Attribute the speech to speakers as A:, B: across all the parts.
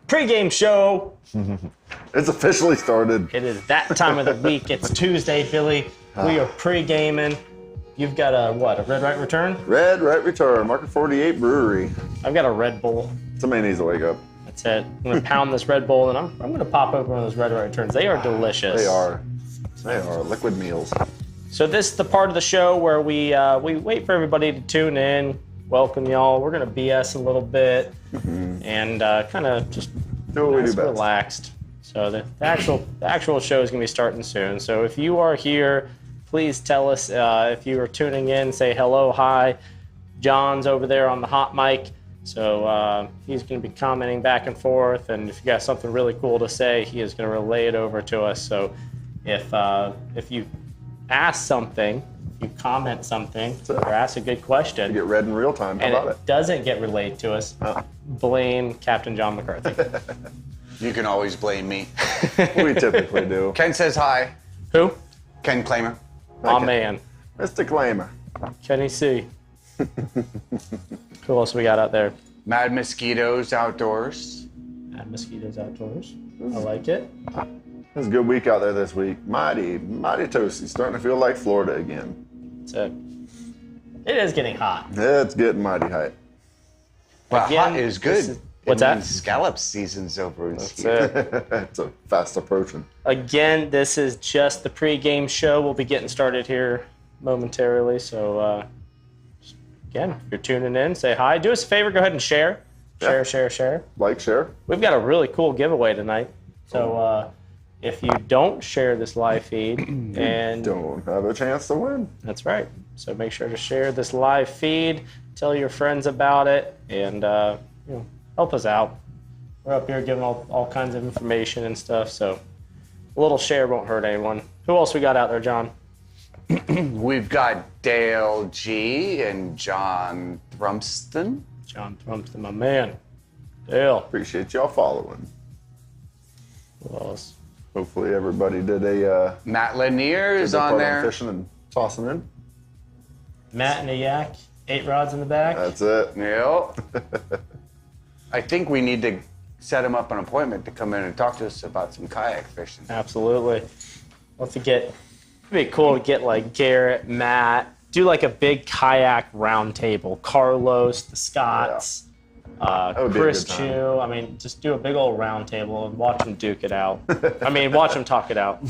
A: Pre-game show.
B: It's officially started.
A: It is that time of the week. It's Tuesday, Billy. We are pre-gaming. You've got a Red Right Return?
B: Red Right Return, Market 48 Brewery.
A: I've got a Red Bull.
B: Somebody needs to wake up.
A: That's it. I'm going to pound this Red Bull, and I'm going to pop open one of those Red Right Returns. They are delicious.
B: They are. They are liquid meals.
A: So this is the part of the show where we wait for everybody to tune in. Welcome, y'all. We're going to BS a little bit and kind of just
B: do what we do best.
A: Relaxed. So the actual show is going to be starting soon. So if you are here, please tell us if you are tuning in. Say hello, hi. John's over there on the hot mic. So he's going to be commenting back and forth. And if you got something really cool to say, he is going to relay it over to us. So if you ask something, you comment something, or ask a good question,
B: you get read in real time. How about
A: it doesn't get relayed to us, blame Captain John McCarthy.
C: You can always blame me.
B: We typically do.
C: Ken says hi.
A: Who?
C: Ken Claimer.
A: Aw, man.
B: Mr. Claimer.
A: Kenny C. Who else we got out there?
C: Mad Mosquitoes Outdoors.
A: Mad Mosquitoes Outdoors. I like it.
B: It's a good week out there this week. Mighty toasty. Starting to feel like Florida again.
A: That's it. It is getting hot.
B: It's getting mighty hot.
C: Well, hot is good.
A: What's that?
C: Scallop season's over.
A: That's it.
B: It's fast approaching.
A: Again, this is just the pre-game show. We'll be getting started here momentarily. So, again, if you're tuning in, say hi. Do us a favor. Go ahead and share. Share.
B: Like, share.
A: We've got a really cool giveaway tonight. So, if you don't share this live feed and
B: don't have a chance to win.
A: That's right. So make sure to share this live feed, tell your friends about it, and help us out. We're up here giving all kinds of information and stuff, so a little share won't hurt anyone. Who else we got out there, John?
C: We've got Dale G and John Thrumston.
A: John Thrumston, my man. Dale.
B: Appreciate y'all following.
A: Who else?
B: Hopefully everybody did a...
C: Matt Lanier is on there.
B: Fishing and tossing in.
A: Matt and a yak, 8 rods in the back.
B: That's it.
C: Yep. I think we need to set him up an appointment to come in and talk to us about some kayak fishing.
A: Absolutely. It'd be cool to get like Garrett, Matt, do like a big kayak round table. Carlos, the Scotts. Chris Chu. I mean, just do a big old round table and watch them duke it out. Watch them talk it out.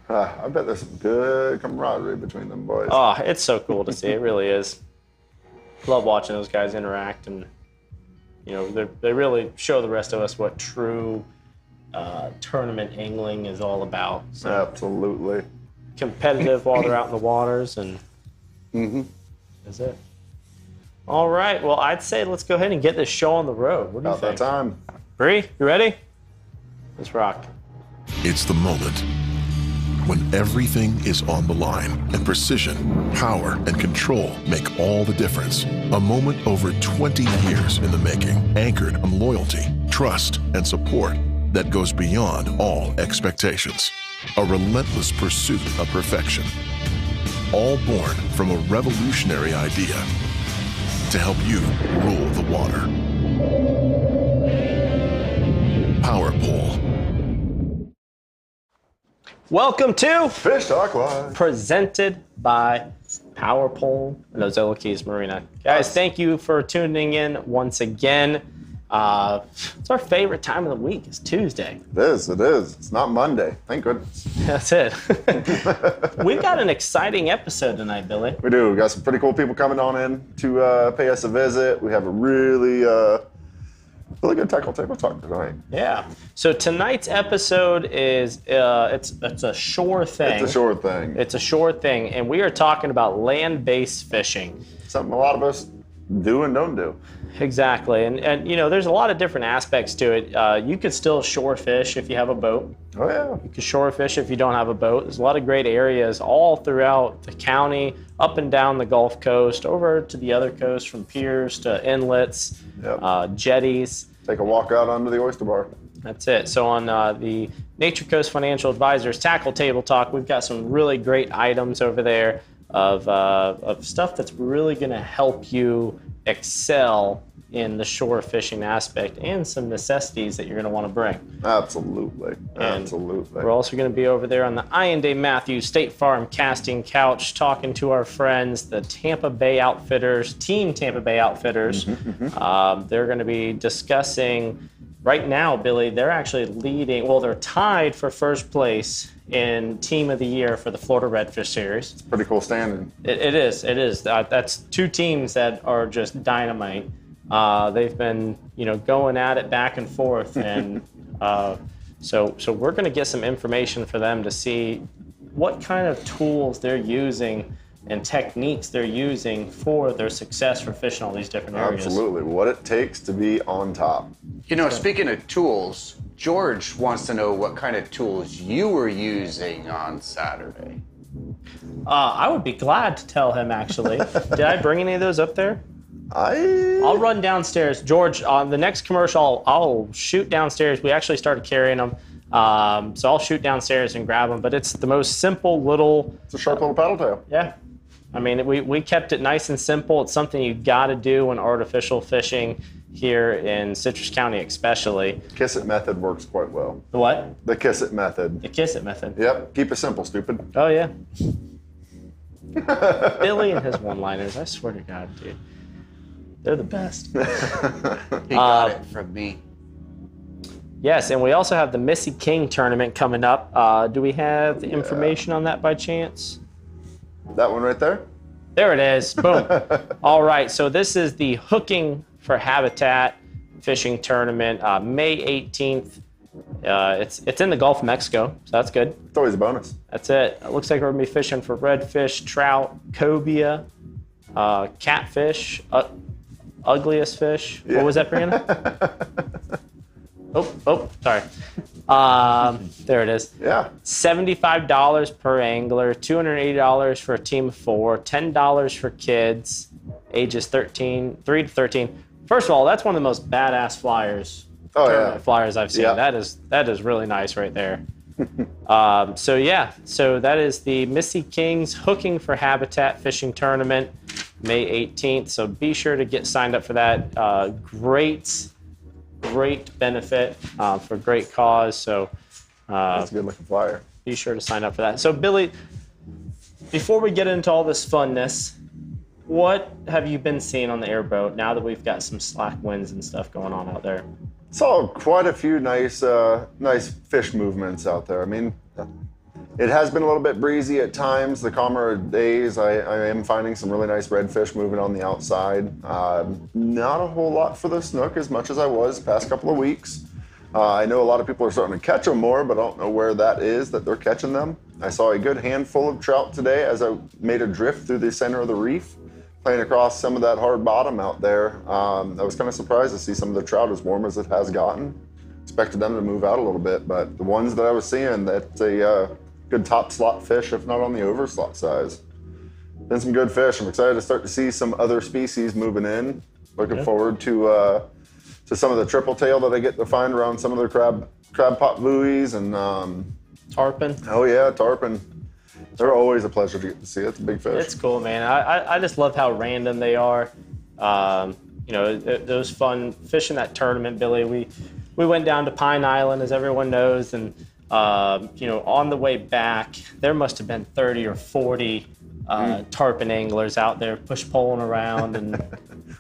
B: I bet there's some good camaraderie between them boys.
A: Oh, it's so cool to see. It really is. Love watching those guys interact, and they really show the rest of us what true tournament angling is all about. So,
B: absolutely.
A: Competitive while they're out in the waters, and that's it. All right, well, I'd say let's go ahead and get this show on the road. What do you think?
B: About that time.
A: Bree, you ready? Let's rock.
D: It's the moment when everything is on the line and precision, power, and control make all the difference. A moment over 20 years in the making, anchored on loyalty, trust, and support that goes beyond all expectations. A relentless pursuit of perfection. All born from a revolutionary idea to help you rule the water. Power Pole.
A: Welcome to
B: Fish Talk Live.
A: presented by Power Pole and Ozella Keys Marina. Guys, thank you for tuning in once again. It's our favorite time of the week. It's Tuesday.
B: It is. It's not Monday. Thank goodness.
A: That's it. We've got an exciting episode tonight, Billy.
B: We do. We got some pretty cool people coming on in to pay us a visit. We have a really good tackle table talk tonight.
A: Yeah. So tonight's episode is it's a shore thing.
B: It's a shore thing.
A: It's a shore thing, and we are talking about land-based fishing.
B: Something a lot of us do and don't do.
A: Exactly, and you know, there's a lot of different aspects to it. You could still shore fish if you have a boat.
B: Oh yeah.
A: You can shore fish if you don't have a boat. There's a lot of great areas all throughout the county, up and down the Gulf Coast, over to the other coast, from piers to inlets, jetties.
B: Take a walk out onto the oyster bar.
A: That's it. So on the Nature Coast Financial Advisors Tackle Table Talk, we've got some really great items over there of stuff that's really going to help you excel in the shore fishing aspect, and some necessities that you're going to want to bring.
B: Absolutely.
A: And we're also going to be over there on the Ian Day Matthews State Farm Casting Couch talking to our friends, the Tampa Bay Outfitters, Team Tampa Bay Outfitters. They're going to be discussing, right now, Billy, they're actually leading, well, they're tied for first place in Team of the Year for the Florida Redfish Series.
B: It's pretty cool standing.
A: It is. That's two teams that are just dynamite. They've been, going at it back and forth, and so we're going to get some information for them to see what kind of tools they're using and techniques they're using for their success for fishing all these different areas.
B: Absolutely. What it takes to be on top.
C: Speaking of tools, George wants to know what kind of tools you were using on Saturday.
A: I would be glad to tell him, actually. Did I bring any of those up there?
B: I'll
A: run downstairs. George, on the next commercial, I'll shoot downstairs. We actually started carrying them. So I'll shoot downstairs and grab them. But it's the most simple little...
B: It's a sharp little paddle tail.
A: Yeah. I mean, we kept it nice and simple. It's something you got to do when artificial fishing here in Citrus County especially.
B: Kiss it method works quite well.
A: The what?
B: The kiss it method.
A: The kiss it method.
B: Yep. Keep it simple, stupid.
A: Oh, yeah. Billy and his one-liners. I swear to God, dude. They're the best.
C: He got it from me.
A: Yes, and we also have the Missy King tournament coming up. Do we have the information on that by chance?
B: That one right there?
A: There it is. Boom. All right, so this is the Hooking for Habitat fishing tournament, May 18th. It's in the Gulf of Mexico, so that's good.
B: It's always a bonus.
A: That's it. It looks like we're going to be fishing for redfish, trout, cobia, catfish, ugliest fish.
B: Yeah.
A: What was that, Brianna? Oh, sorry. There it is.
B: Yeah.
A: $75 per angler, $280 for a team of 4, $10 for kids, ages 3 to 13. First of all, that's one of the most badass flyers. Flyers I've seen.
B: Yeah.
A: That is really nice right there. So that is the Missy King's Hooking for Habitat fishing tournament, May 18th. So be sure to get signed up for that. Great benefit for great cause. So
B: that's a good looking flyer.
A: Be sure to sign up for that. So Billy, before we get into all this funness, what have you been seeing on the airboat now that we've got some slack winds and stuff going on out there?
B: Saw quite a few nice fish movements out there. I mean, it has been a little bit breezy at times. The calmer days, I am finding some really nice redfish moving on the outside. Not a whole lot for the snook as much as I was the past couple of weeks. I know a lot of people are starting to catch them more, but I don't know where that is that they're catching them. I saw a good handful of trout today as I made a drift through the center of the reef, playing across some of that hard bottom out there. I was kind of surprised to see some of the trout as warm as it has gotten. Expected them to move out a little bit, but the ones that I was seeing, that's a good top slot fish, if not on the over slot size. Been some good fish. I'm excited to start to see some other species moving in. Looking forward to some of the triple tail that I get to find around some of the crab pot buoys and
A: Tarpon.
B: oh yeah, tarpon. They're always a pleasure to get to see. That's a big fish.
A: It's cool, man. I just love how random they are. You know, those fun fishing that tournament, Billy. We went down to Pine Island, as everyone knows, and you know, on the way back, there must have been 30 or 40 tarpon anglers out there push poling around and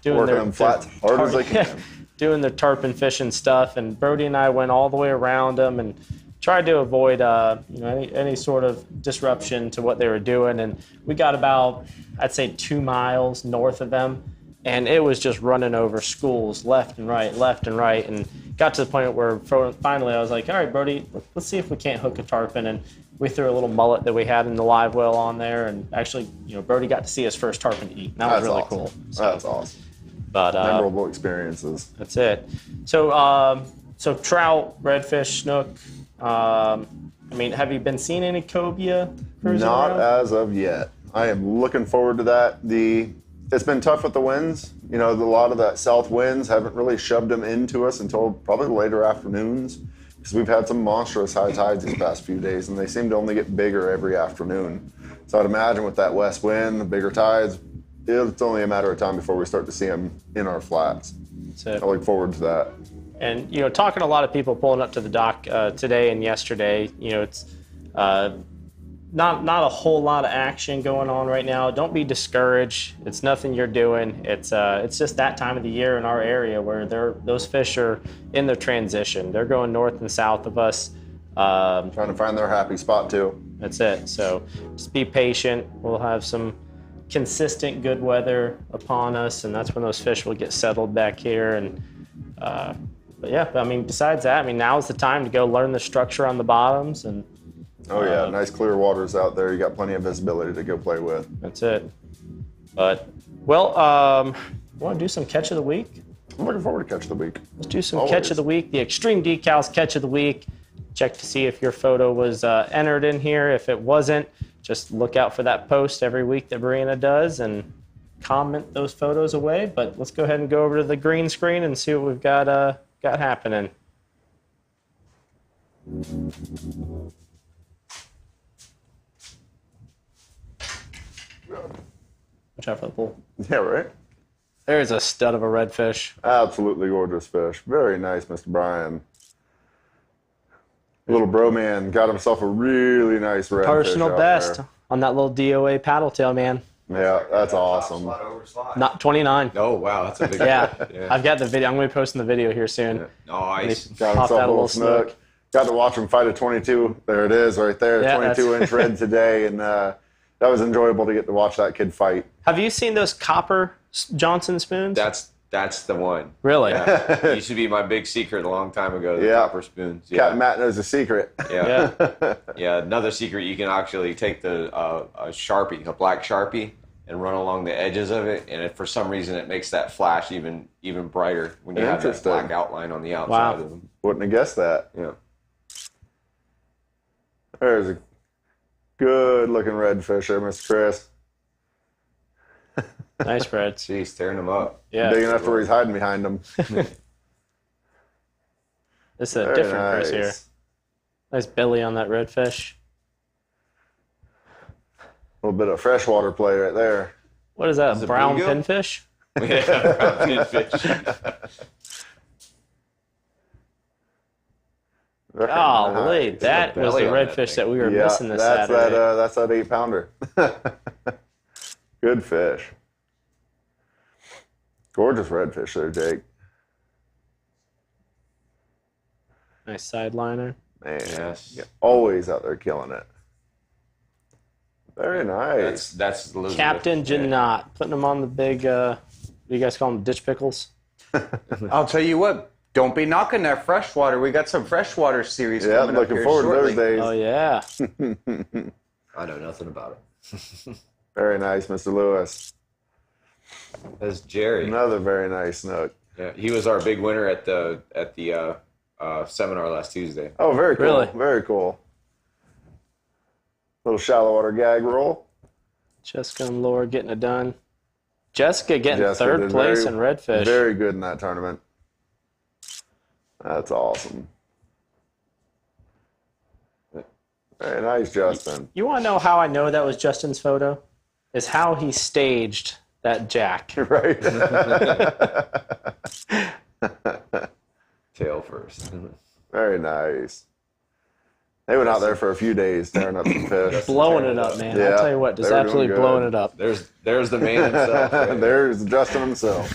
A: doing
B: Working
A: their
B: them flats hard as they can.
A: doing their tarpon fishing stuff. And Brody and I went all the way around them and tried to avoid you know, any sort of disruption to what they were doing. And we got about, I'd say, 2 miles north of them, and it was just running over schools left and right, and got to the point where finally I was like, all right, Brody, let's see if we can't hook a tarpon. And we threw a little mullet that we had in the live well on there, and actually, you know, Brody got to see his first tarpon eat. And that was really
B: awesome.
A: cool. So,
B: That's awesome.
A: but
B: Memorable experiences.
A: that's it. So, so trout, redfish, snook. I mean, have you been seeing any cobia cruising
B: Not
A: around?
B: as of yet. I am looking forward to that. It's been tough with the winds. You know, a lot of that south winds haven't really shoved them into us until probably later afternoons, because we've had some monstrous high tides these past few days, and they seem to only get bigger every afternoon. So I'd imagine with that west wind, the bigger tides, it's only a matter of time before we start to see them in our flats.
A: That's it.
B: I look forward to that.
A: And, you know, talking to a lot of people pulling up to the dock today and yesterday, you know, it's not a whole lot of action going on right now. Don't be discouraged. It's nothing you're doing. It's just that time of the year in our area where those fish are in their transition. They're going north and south of us.
B: Trying to find their happy spot too.
A: That's it. So just be patient. We'll have some consistent good weather upon us, and that's when those fish will get settled back here. And but yeah, I mean, besides that, I mean, now's the time to go learn the structure on the bottoms. And
B: Oh yeah, nice clear waters out there. You got plenty of visibility to go play with.
A: that's it. But, well, want to do some catch of the week?
B: I'm looking forward to catch of the week.
A: Let's do some
B: Always.
A: catch of the week. The Extreme Decals catch of the week. Check to see if your photo was entered in here. If it wasn't, just look out for that post every week that Brianna does and comment those photos away. But let's go ahead and go over to the green screen and see what we've got happening. Watch out for the pool.
B: Yeah, right?
A: There's a stud of a redfish.
B: Absolutely gorgeous fish. Very nice, Mr. Brian. Little bro man got himself a really nice redfish.
A: Personal
B: out
A: best
B: there.
A: on that little DOA paddle tail, man.
B: Yeah, that's awesome.
A: Not 29.
E: Oh, wow, that's a big
A: Yeah,
E: yeah.
A: I've got the video. I'm going to be posting the video here soon.
E: Nice.
B: Got
A: Popped
B: himself
A: out
B: a little snook. Got to watch him fight a 22. There it is, right there,
A: Yeah,
B: 22-inch red today, and that was enjoyable to get to watch that kid fight.
A: Have you seen those copper Johnson spoons?
E: That's the one.
A: Really?
E: Yeah. It used to be my big secret a long time ago, the
B: Yeah.
E: copper spoons. Yeah.
B: Captain Matt knows a secret.
E: Yeah.
A: Yeah.
E: Yeah, another secret, you can actually take a Sharpie, a black Sharpie, and run along the edges of it, and if for some reason it makes that flash even brighter when you have that
B: Interesting.
E: black outline on the outside
A: Wow.
E: of them.
B: Wouldn't have guessed that.
E: Yeah.
B: There's a good-looking redfish there, Mr. Chris.
A: Nice, Fred.
E: Jeez, tearing them up.
A: Yeah.
B: Big enough to where he's hiding behind them.
A: This is a
B: Very
A: different Chris here.
B: nice.
A: Nice belly on that redfish.
B: A little bit of freshwater play right there.
A: What is that, a
E: it
A: brown
E: bluegill?
A: pinfish?
E: Yeah, brown pinfish.
B: Very
A: Golly,
B: nice.
A: that was the
E: belly on that
A: redfish
E: thing.
A: that we were
B: Yeah,
A: missing this
B: that's
A: Saturday.
B: that's that 8-pounder. Good fish. Gorgeous redfish there, Jake.
A: Nice sideliner.
B: Man,
E: Yes.
B: you're always out there killing it. Very nice.
E: That's Elizabeth.
A: Captain
E: Yeah.
A: Janot, putting him on the big, what do you guys call them, ditch pickles?
C: I'll tell you what, don't be knocking that freshwater. We got some freshwater series
B: Yeah,
C: coming up
B: looking
C: here
B: forward
C: shortly.
B: to those days.
A: Oh, yeah.
E: I know nothing about it.
B: Very nice, Mr. Lewis.
E: That's Jerry.
B: Another very nice snook.
E: Yeah, he was our big winner at the seminar last Tuesday.
B: Oh, very cool.
A: Really?
B: Very cool. Little shallow water gag roll.
A: Jessica and Laura getting it done. Jessica getting
B: Jessica
A: third
B: did
A: place in redfish.
B: Very good in that tournament. That's awesome. Very nice, Justin.
A: You want to know how I know that was Justin's photo? Is how he staged that jack.
B: Right.
E: Tail first.
B: Very nice. They went out there for a few days tearing up some fish.
A: Blowing it up, man.
B: Yeah,
A: I'll tell you what, just
B: they were
A: absolutely
B: doing good.
A: blowing it up.
E: There's the man himself. Right?
B: There's Justin himself.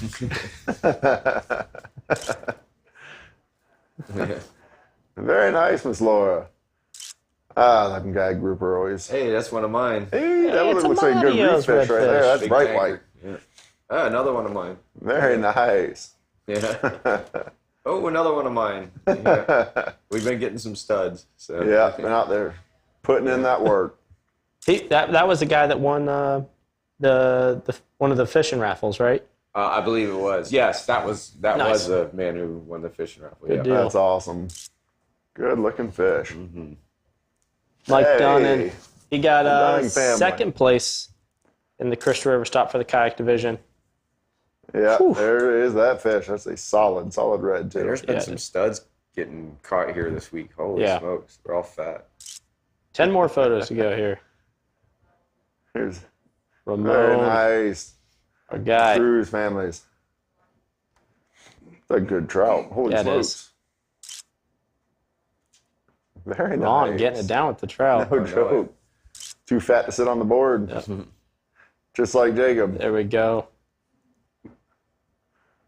B: Very nice, Miss Laura. That gag grouper always.
E: Hey, that's one of mine.
B: Hey, that
A: it's
B: looks like a good
A: Amadios
B: reef fish right there. That's
E: Big
B: bright
E: tanker.
B: white.
E: Yeah. Ah, another one of mine.
B: Very nice.
E: Yeah. Oh, another one of mine. Yeah. We've been getting some studs. So
B: Yeah, been out there putting in that work.
A: That was the guy that won the one of the fishing raffles, right?
E: I believe it was. Yes, that was
A: Nice.
E: the man who won the fishing raffle.
A: Good
E: Yeah.
A: deal.
B: That's awesome. Good looking fish.
A: Mike
B: Hey.
A: Dunning. He got
B: Dunning family.
A: second place in the Crystal River Stop for the kayak division.
B: Yeah,
A: Whew.
B: there is that fish. That's a solid red too.
E: There's been
A: Yeah,
E: some
A: dude.
E: studs getting caught here this week. Holy
A: Yeah.
E: smokes, they're all fat.
A: 10 more photos to go here.
B: Here's very
A: Ramon,
B: nice.
A: our guy.
B: Cruz families. It's a good trout. Holy
A: Yeah, it
B: smokes.
A: is.
B: Very nice.
A: Ron getting it down with the trout.
B: No joke. Too fat to sit on the board. Just like Jacob.
A: There we go.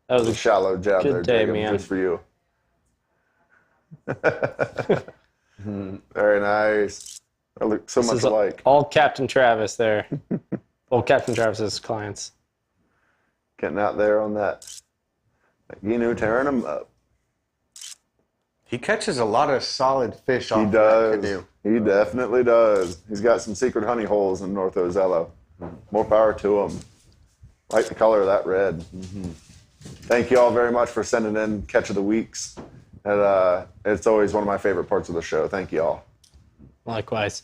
A: That was
B: A
A: a
B: shallow jab
A: Good
B: there,
A: day,
B: Jacob,
A: man.
B: just for you. Very nice. They look so much
A: This is
B: alike.
A: all Captain Travis there. Well, Captain Travis's clients.
B: Getting out there on that Ginu, tearing them up.
C: He catches a lot of solid fish off
B: He
C: that
B: does.
C: canoe.
B: He definitely does. He's got some secret honey holes in North Ozello. More power to him. Like the color of that red. Thank you all very much for sending in Catch of the Weeks. And, it's always one of my favorite parts of the show. Thank you all.
A: Likewise.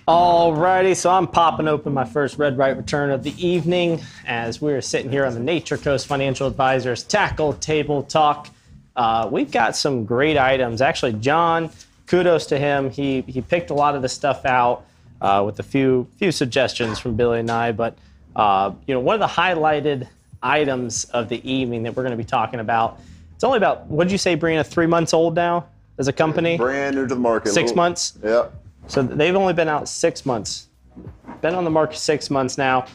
A: Alrighty, so I'm popping open my first red right return of the evening as we're sitting here on the Nature Coast Financial Advisors Tackle Table Talk. We've got some great items. Actually, John, kudos to him. He picked a lot of the stuff out with a few suggestions from Billy and I. But one of the highlighted items of the evening that we're going to be talking about. It's only about, what did you say, Brianna, 3 months old now as a company?
B: Brand new to the market.
A: 6 months?
B: Yep.
A: So they've only been out 6 months. Been on the market 6 months now.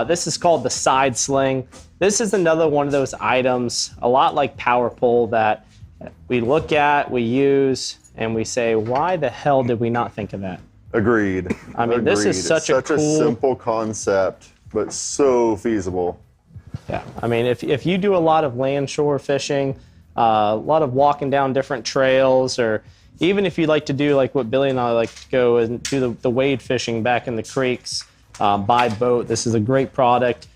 A: This is called the Side Sling. This is another one of those items, a lot like Power Pole, that we look at, we use, and we say, why the hell did we not think of that?
B: Agreed.
A: I mean, this is
B: Agreed.
A: such a
B: It's such
A: cool-
B: a simple concept, but so feasible.
A: Yeah, I mean, if you do a lot of land shore fishing, a lot of walking down different trails, or even if you like to do like what Billy and I like to go and do the wade fishing back in the creeks by boat, this is a great product.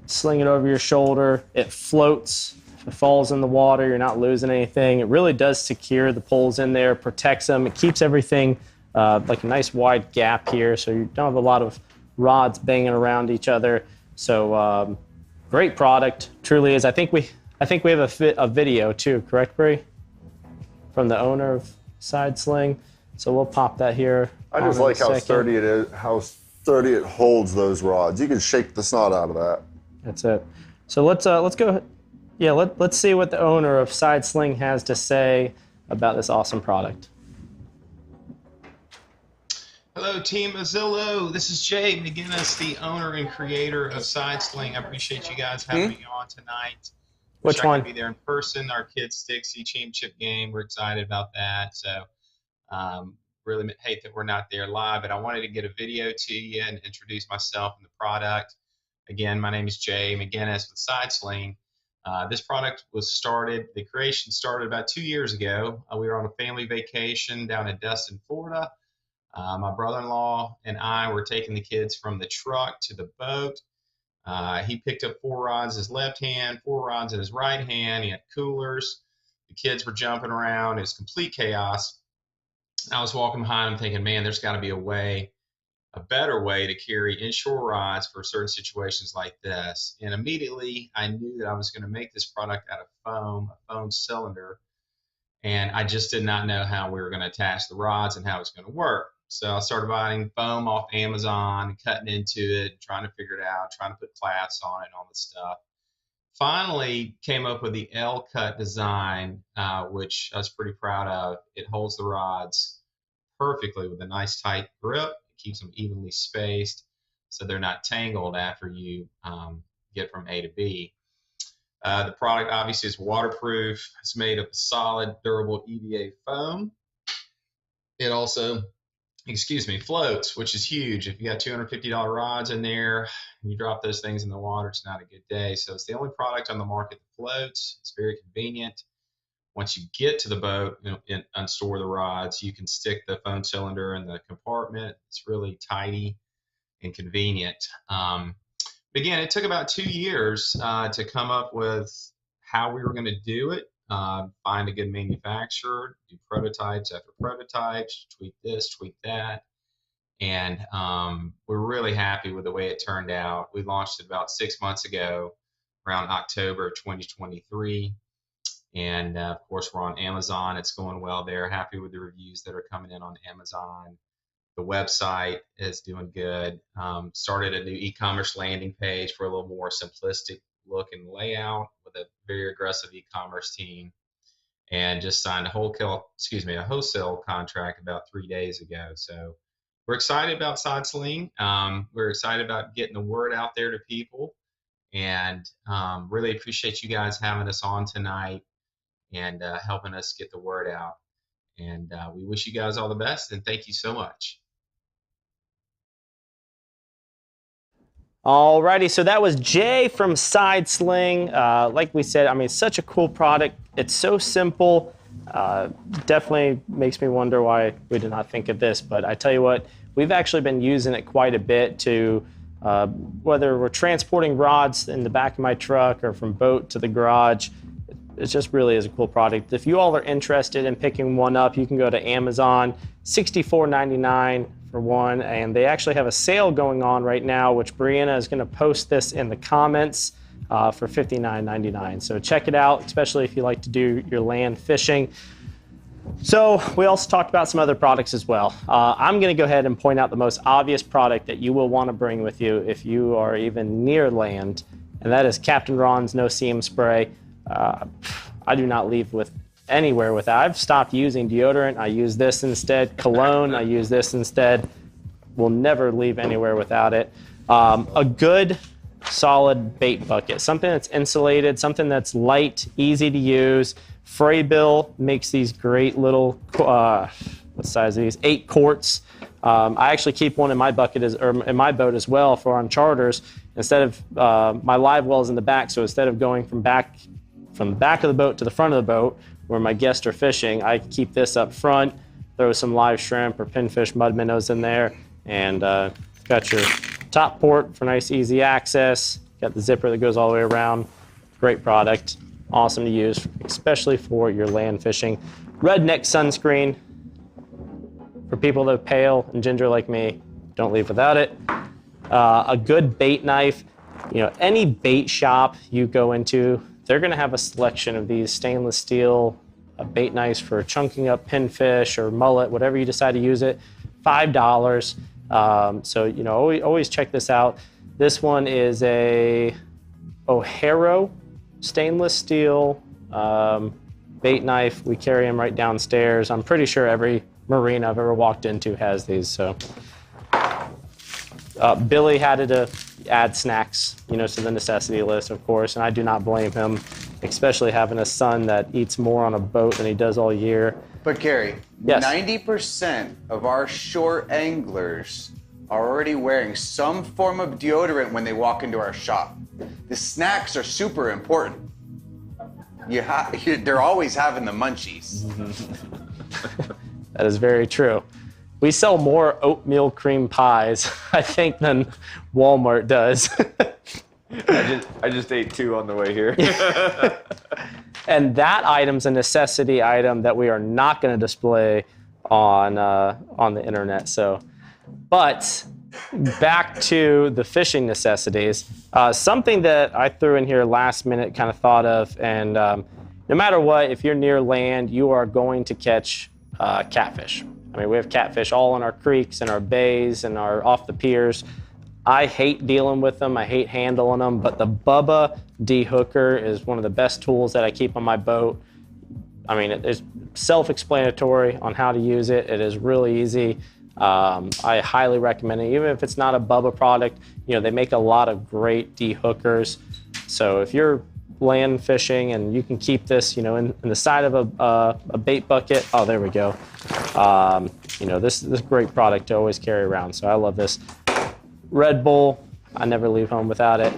A: Sling it over your shoulder. It floats. If it falls in the water, you're not losing anything. It really does secure the poles in there, protects them. It keeps everything like a nice wide gap here, so you don't have a lot of rods banging around each other. So great product, truly is. I think we have a video too, correct, Bree? From the owner of Side Sling. So we'll pop that here.
B: I just
A: on in
B: like
A: a
B: how
A: second.
B: sturdy it is, how sturdy it holds those rods. You can shake the snot out of that.
A: That's it. So let's go. Yeah, let's see what the owner of Side Sling has to say about this awesome product.
F: Hello, Team Azillo. This is Jay McGinnis, the owner and creator of Side Sling. I appreciate you guys having me on tonight.
A: Which
F: Wish I
A: one?
F: could be there in person. Our kids' Dixie Championship game. We're excited about that. So really hate that we're not there live, but I wanted to get a video to you and introduce myself and the product. Again, my name is Jay McGinnis with Side Sling. This product the creation started about 2 years ago. We were on a family vacation down in Destin, Florida. My brother-in-law and I were taking the kids from the truck to the boat. He picked up 4 rods in his left hand, 4 rods in his right hand. He had coolers. The kids were jumping around. It was complete chaos. I was walking behind him thinking, man, there's got to be a way a better way to carry inshore rods for certain situations like this. And immediately I knew that I was going to make this product out of foam, a foam cylinder, and I just did not know how we were going to attach the rods and how it's going to work. So I started buying foam off Amazon, cutting into it, trying to figure it out, trying to put clasps on it and all this stuff. Finally came up with the L-cut design, which I was pretty proud of. It holds the rods perfectly with a nice tight grip. It keeps them evenly spaced so they're not tangled after you get from A to B. The product obviously is waterproof. It's made of solid, durable EVA foam. It also, floats, which is huge. If you got $250 rods in there and you drop those things in the water, it's not a good day. So it's the only product on the market that floats. It's very convenient. Once you get to the boat and unstore the rods, you can stick the foam cylinder in the compartment. It's really tidy and convenient. Again, it took about 2 years to come up with how we were going to do it, find a good manufacturer, do prototypes after prototypes, tweak this, tweak that. And we're really happy with the way it turned out. We launched it about 6 months ago, around October 2023. And of course, we're on Amazon. It's going well there. Happy with the reviews that are coming in on Amazon. The website is doing good. Started a new e-commerce landing page for a little more simplistic look and layout with a very aggressive e-commerce team, and just signed a wholesale contract about 3 days ago. So we're excited about Side Sling. We're excited about getting the word out there to people, and really appreciate you guys having us on tonight and helping us get the word out. And we wish you guys all the best, and thank you so much.
A: Alrighty, so that was Jay from Side Sling. Like we said, I mean, such a cool product. It's so simple. Definitely makes me wonder why we did not think of this. But I tell you what, we've actually been using it quite a bit to, whether we're transporting rods in the back of my truck or from boat to the garage. It just really is a cool product. If you all are interested in picking one up, you can go to Amazon, $64.99 for one, and they actually have a sale going on right now, which Brianna is going to post this in the comments for $59.99. So check it out, especially if you like to do your land fishing. So we also talked about some other products as well. I'm going to go ahead and point out the most obvious product that you will want to bring with you if you are even near land, and that is Captain Ron's No Seam Spray. I do not leave with anywhere with that. I've stopped using deodorant. I use this instead. Cologne, I use this instead. Will never leave anywhere without it. A good, solid bait bucket. Something that's insulated, something that's light, easy to use. Fraybill makes these great little, what size are these? 8 quarts. I actually keep one in my bucket in my boat as well for on charters. Instead of my live well's in the back, so instead of going from the back of the boat to the front of the boat where my guests are fishing, I keep this up front, throw some live shrimp or pinfish, mud minnows in there, and got your top port for nice easy access. Got the zipper that goes all the way around. Great product, awesome to use, especially for your land fishing. Redneck sunscreen for people that are pale and ginger like me. Don't leave without it. A good bait knife. You know, any bait shop you go into, they're going to have a selection of these stainless steel bait knives for chunking up pinfish or mullet, whatever you decide to use it, $5. So, you know, always check this out. This one is a O'Hara stainless steel bait knife. We carry them right downstairs. I'm pretty sure every marina I've ever walked into has these. So Billy had to add snacks, you know, to the necessity list, of course, and I do not blame him, especially having a son that eats more on a boat than he does all year.
C: But Gary,
A: yes.
C: 90% of our shore anglers are already wearing some form of deodorant when they walk into our shop. The snacks are super important. They're always having the munchies.
A: That is very true. We sell more oatmeal cream pies, I think, than Walmart does.
E: I just ate 2 on the way here.
A: And that item's a necessity item that we are not going to display on the internet. So, but back to the fishing necessities. Something that I threw in here last minute, kind of thought of, and no matter what, if you're near land, you are going to catch catfish. I mean, we have catfish all in our creeks and our bays and our off the piers. I hate dealing with them. I hate handling them, but the Bubba de-hooker is one of the best tools that I keep on my boat. I mean, it's self-explanatory on how to use it. It is really easy. I highly recommend it, even if it's not a Bubba product. You know, they make a lot of great de-hookers. So if you're land fishing and you can keep this, you know, in the side of a bait bucket. Oh, there we go. You know, this is a great product to always carry around. So I love this. Red Bull, I never leave home without it.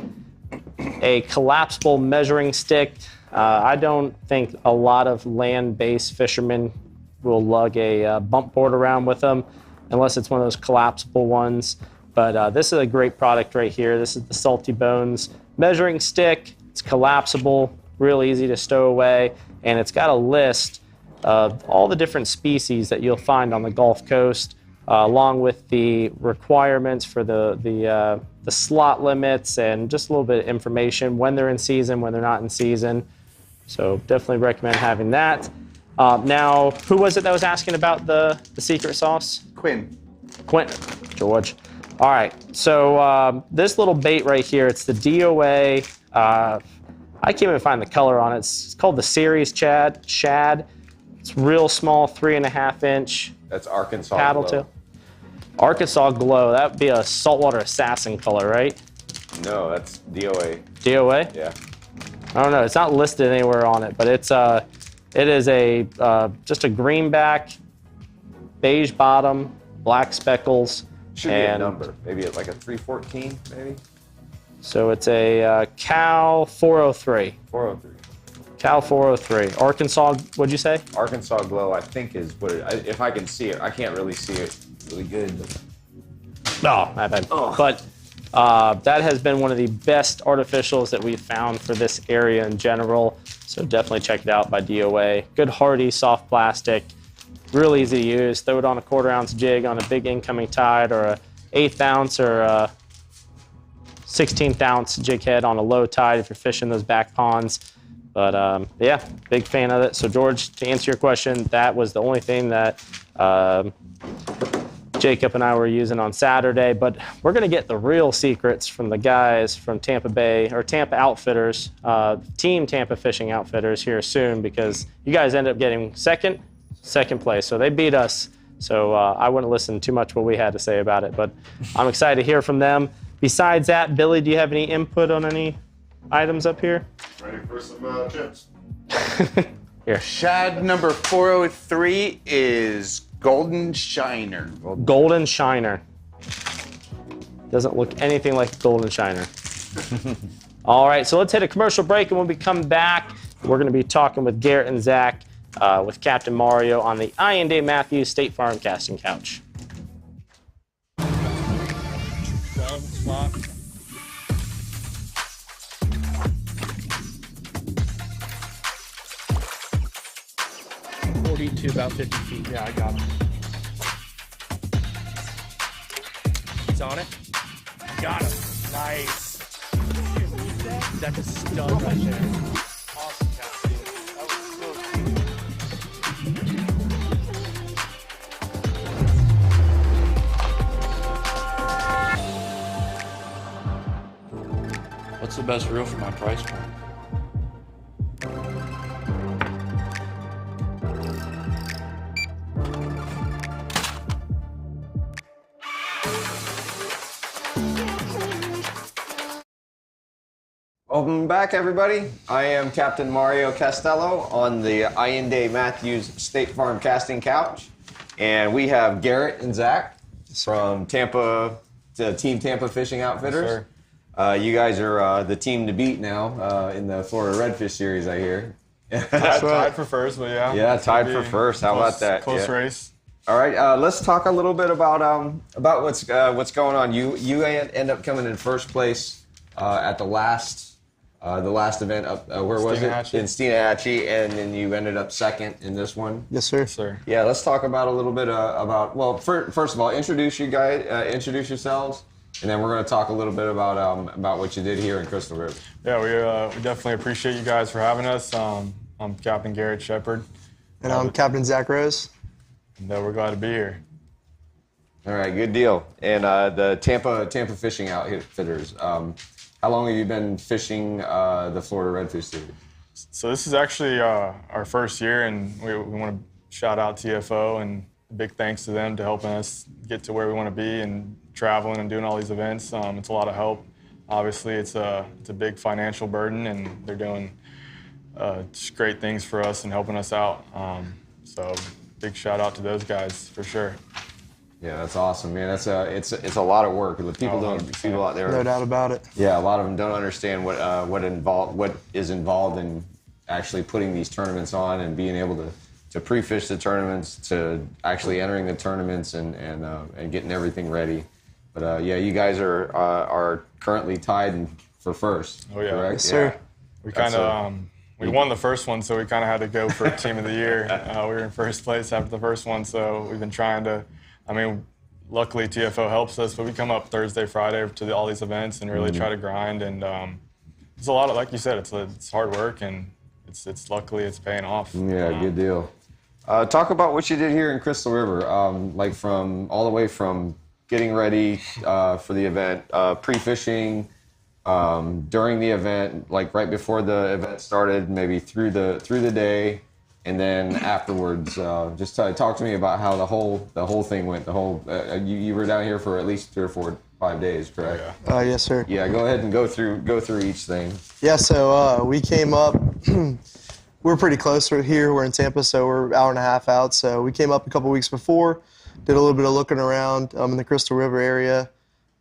A: A collapsible measuring stick. I don't think a lot of land-based fishermen will lug a bump board around with them unless it's one of those collapsible ones. But this is a great product right here. This is the Salty Bones measuring stick. It's collapsible, real easy to stow away, and it's got a list of all the different species that you'll find on the Gulf Coast, along with the requirements for the slot limits and just a little bit of information when they're in season, when they're not in season. So definitely recommend having that. Now, who was it that was asking about the secret sauce?
C: Quinn.
A: Quentin. George. All right, so this little bait right here, it's the DOA. I can't even find the color on it. It's called the Series Shad. It's real small, 3.5 inch.
E: That's Arkansas
A: paddle
E: Glow.
A: tail. Arkansas Glow. That would be a saltwater assassin color, right?
E: No, that's DOA.
A: DOA?
E: Yeah.
A: I don't know. It's not listed anywhere on it, but it is just a greenback, beige bottom, black speckles.
E: Should be a number. Maybe it's like a 314, maybe?
A: So it's a Cal 403.
E: 403.
A: Cal 403. Arkansas, what'd you say?
E: Arkansas Glow, I think, is what if I can see it. I can't really see it really good.
A: Oh, my bad.
E: Oh.
A: But that has been one of the best artificials that we've found for this area in general. So definitely check it out by DOA. Good hardy, soft plastic. Real easy to use. Throw it on a 1/4 ounce jig on a big incoming tide, or a 1/8 ounce or a 16th ounce jig head on a low tide if you're fishing those back ponds. But yeah, big fan of it. So George, to answer your question, that was the only thing that Jacob and I were using on Saturday. But we're gonna get the real secrets from the guys from Tampa Bay, or Tampa Outfitters, Team Tampa Fishing Outfitters here soon, because you guys ended up getting second place. So they beat us. So I wouldn't listen too much what we had to say about it, but I'm excited to hear from them. Besides that, Billy, do you have any input on any items up here?
B: Ready for some chips?
A: Here.
C: Shad number 403 is Golden Shiner.
A: Golden Shiner. Doesn't look anything like Golden Shiner. All right, so let's hit a commercial break, and when we come back, we're going to be talking with Garrett and Zach with Captain Mario on the I&D Matthews State Farm Casting Couch. Slot. 40 to about 50 feet. Yeah, I got him. He's on it. Got him. Nice. That's a stud right there. Awesome catch, dude. That was so cute.
G: What's the best reel for my price point?
E: Welcome back, everybody. I am Captain Mario Castello on the I&D Matthews State Farm Casting Couch. And we have Garrett and Zach from Tampa, Team Tampa Fishing Outfitters. Yes, you guys are the team to beat now in the Florida Redfish Series, I hear.
H: Tied for first, but yeah.
E: Yeah, tied for first. How about that?
H: Close race.
E: All right, let's talk a little bit about what's going on. You end up coming in first place at the last the last event up, where was it?
H: Steenahatchee.
E: In Steenahatchee, and then you ended up second in this one.
G: Yes, sir.
H: Sir.
E: Yeah, let's talk about a little bit well, first of all, introduce yourselves, and then we're going to talk a little bit about what you did here in Crystal River.
H: Yeah, we definitely appreciate you guys for having us. I'm Captain Garrett Shepard,
G: And I'm Captain Zach Rose.
H: and we're glad to be here.
E: All right, good deal. And the Tampa Fishing Outfitters. How long have you been fishing the Florida Redfish Series?
H: So this is actually our first year, and we want to shout out TFO and big thanks to them to helping us get to where we want to be and traveling and doing all these events. It's a lot of help. Obviously, it's a big financial burden, and they're doing just great things for us and helping us out. So big shout out to those guys for sure.
E: Yeah, that's awesome, man. It's a lot of work. People out there.
G: No doubt about it.
E: Yeah, a lot of them don't understand what is involved in actually putting these tournaments on and being able to pre-fish the tournaments, to actually entering the tournaments and getting everything ready. But yeah, you guys are currently tied for first.
H: Oh yeah,
E: correct?
G: Yes, sir.
H: We kind of we won the first one, so we kind of had to go for Team of the Year. We were in first place after the first one, so we've been trying to. I mean, luckily TFO helps us, but we come up Thursday, Friday to all these events and really try to grind. And it's a lot of, like you said, it's hard work, and it's luckily it's paying off.
E: Yeah, good deal. Talk about what you did here in Crystal River, like from all the way from getting ready for the event, pre-fishing, during the event, like right before the event started, maybe through the day, and then afterwards. Just talk to me about how the whole thing went. You were down here for at least 3 or 4, 5 days, correct?
H: Yeah.
G: Yes, sir.
E: Yeah, go ahead and go through each thing.
G: Yeah, so we came up. We're pretty close right here. We're in Tampa, so we're an hour and a half out. So we came up a couple weeks before, did a little bit of looking around in the Crystal River area.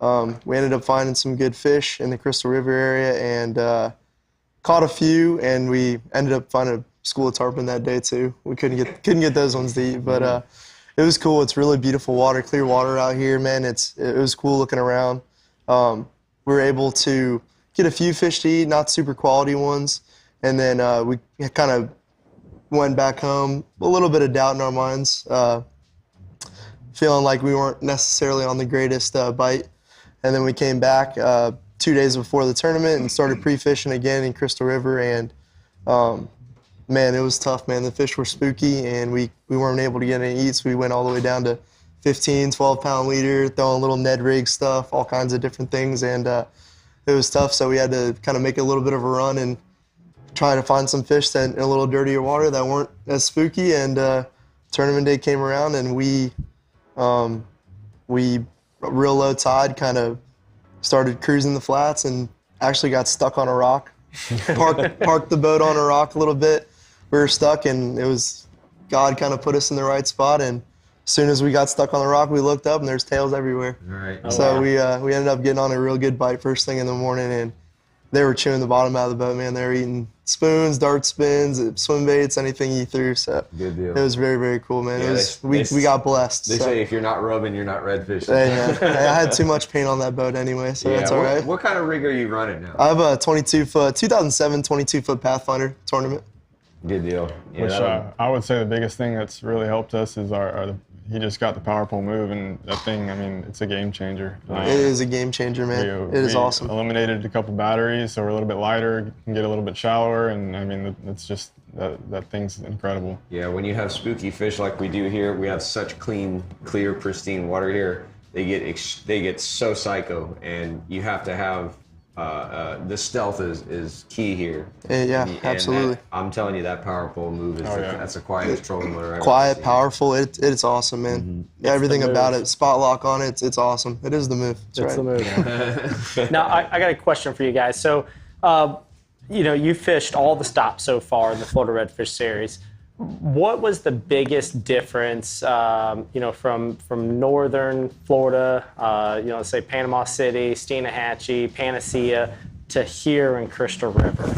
G: We ended up finding some good fish in the Crystal River area and caught a few, and we ended up finding a school of tarpon that day too. We couldn't get those ones to eat, but it was cool. It's really beautiful water, clear water out here, man. It was cool looking around. We were able to get a few fish to eat, not super quality ones, and then we kind of went back home, a little bit of doubt in our minds, feeling like we weren't necessarily on the greatest bite. And then we came back 2 days before the tournament and started pre-fishing again in Crystal River, and man, it was tough, man. The fish were spooky, and we weren't able to get any eats. We went all the way down to 15, 12-pound leader, throwing little Ned rig stuff, all kinds of different things, and it was tough. So we had to kind of make a little bit of a run and try to find some fish that in a little dirtier water that weren't as spooky. And tournament day came around, and we real low tide kind of started cruising the flats and actually got stuck on a rock. Parked the boat on a rock a little bit. We were stuck, and it was God kind of put us in the right spot. And as soon as we got stuck on the rock, we looked up, and there's tails everywhere.
E: All right.
G: So we ended up getting on a real good bite first thing in the morning, and they were chewing the bottom out of the boat, man. They were eating spoons, dart spins, swim baits, anything you threw. So
E: Good deal.
G: it was very, very cool, man.
E: Yeah,
G: we got blessed.
E: They
G: so.
E: say if you're not rubbing, you're not redfishing.
G: I had too much paint on that boat anyway, so that's all right.
E: What kind of rig are you running now?
G: I have a 2007 22-foot Pathfinder tournament.
E: Good deal. Yeah,
H: Which I would say the biggest thing that's really helped us is he just got the power pole move, and that thing, I mean, it's a game changer.
G: It is a game changer, man. It is awesome.
H: Eliminated a couple batteries, so we're a little bit lighter, can get a little bit shallower, and I mean, it's just, that thing's incredible.
E: Yeah, when you have spooky fish like we do here, we have such clean, clear, pristine water here. They get so psycho, and you have to have the stealth is key here.
G: Yeah, absolutely.
E: I'm telling you, that power pole move is that's the quietest trolling motor I've ever
G: Quiet,
E: seen.
G: powerful. It's awesome, man.
E: Mm-hmm.
G: Everything about it. Spot lock on it. It's awesome. It is the move. That's
A: the move. Now, I got a question for you guys. So, you fished all the stops so far in the Florida Redfish Series. What was the biggest difference, from northern Florida, let's say Panama City, Steenahatchee, Panacea, to here in Crystal River,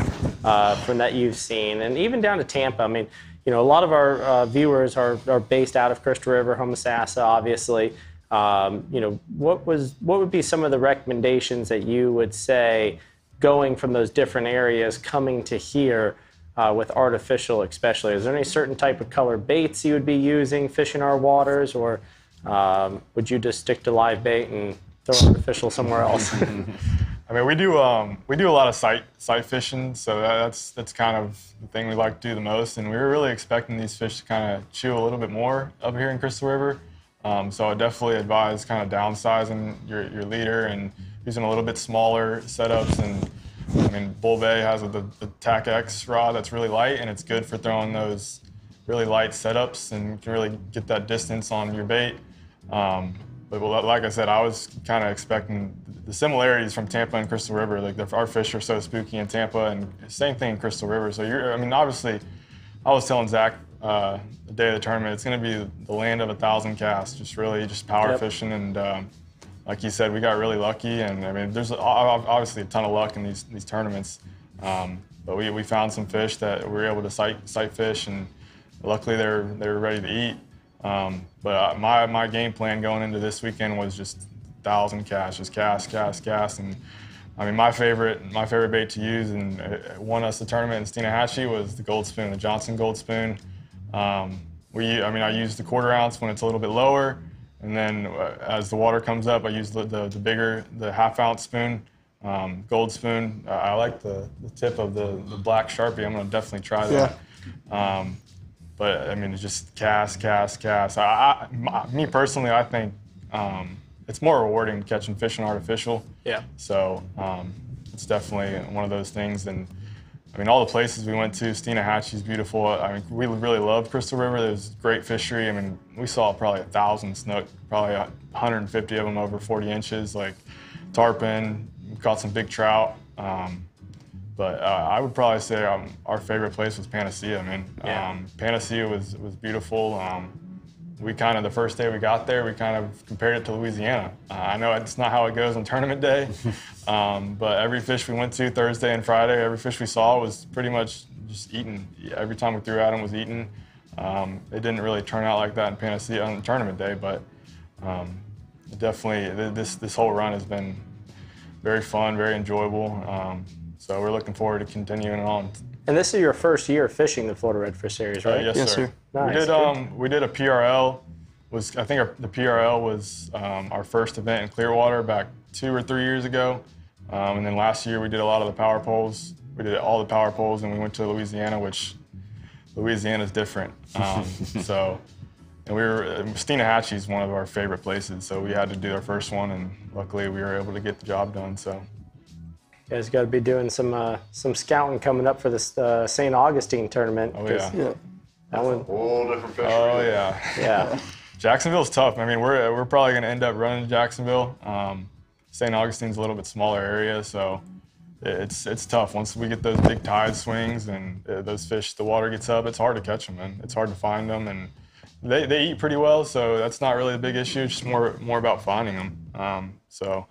A: from that you've seen, and even down to Tampa? I mean, a lot of our viewers are based out of Crystal River, Homosassa, obviously. What would be some of the recommendations that you would say going from those different areas, coming to here with artificial especially? Is there any certain type of color baits you would be using fishing our waters, or would you just stick to live bait and throw artificial somewhere else?
H: I mean, we do a lot of sight fishing, so that's kind of the thing we like to do the most. And we were really expecting these fish to kind of chew a little bit more up here in Crystal River. So I definitely advise kind of downsizing your leader and using a little bit smaller setups. And I mean, Bull Bay has the TAC X rod that's really light, and it's good for throwing those really light setups and you can really get that distance on your bait. But like I said, I was kind of expecting the similarities from Tampa and Crystal River. Like our fish are so spooky in Tampa, and same thing in Crystal River. So I mean, obviously, I was telling Zach the day of the tournament, it's going to be the land of 1,000 casts. Just power fishing, and like you said, we got really lucky. And I mean, there's obviously a ton of luck in these tournaments. But we found some fish that we were able to sight fish, and luckily they were ready to eat. But my game plan going into this weekend was just 1,000 casts, just cast. And I mean, my favorite bait to use and won us the tournament in Steenahatchee was the Gold Spoon, the Johnson Gold Spoon. I use the 1/4 ounce when it's a little bit lower, and then as the water comes up, I use the bigger, the 1/2 ounce spoon, Gold Spoon. I like the tip of the black Sharpie. I'm gonna definitely try that. Yeah. But I mean, it's just cast. Me personally, I think it's more rewarding catching fish in artificial. Yeah. So it's definitely one of those things. And I mean, all the places we went to, Steenahatchee is beautiful. I mean, we really loved Crystal River. There's great fishery. I mean, we saw probably 1,000 snook, probably 150 of them over 40 inches, like tarpon. We caught some big trout. But I would probably say our favorite place was Panacea, man. Yeah. Panacea was beautiful. We kind of, the first day we got there, we kind of compared it to Louisiana. I know it's not how it goes on tournament day, but every fish we went to Thursday and Friday, every fish we saw was pretty much just eaten. Every time we threw at them was eaten. It didn't really turn out like that in Panacea on tournament day, but definitely this whole run has been very fun, very enjoyable. So we're looking forward to continuing on.
A: And this is your first year fishing the Florida Redfish Series, right?
H: Yes, sir.
A: Nice.
H: We did a PRL. I think the PRL was our first event in Clearwater back 2 or 3 years ago. And then last year we did a lot of the power poles. We did all the power poles, and we went to Louisiana, which Louisiana's different. And Steenahatchee is one of our favorite places, so we had to do our first one, and luckily we were able to get the job done. So.
A: You guys got to be doing some scouting coming up for this St. Augustine tournament.
B: Oh yeah. That one. Whole different fishery.
H: Oh yeah.
A: Yeah.
H: Jacksonville's tough. I mean, we're probably going to end up running to Jacksonville. St. Augustine's a little bit smaller area, so it's tough. Once we get those big tide swings and those fish, the water gets up, it's hard to catch them, man. It's hard to find them, and they eat pretty well, so that's not really a big issue. It's just more about finding them. So.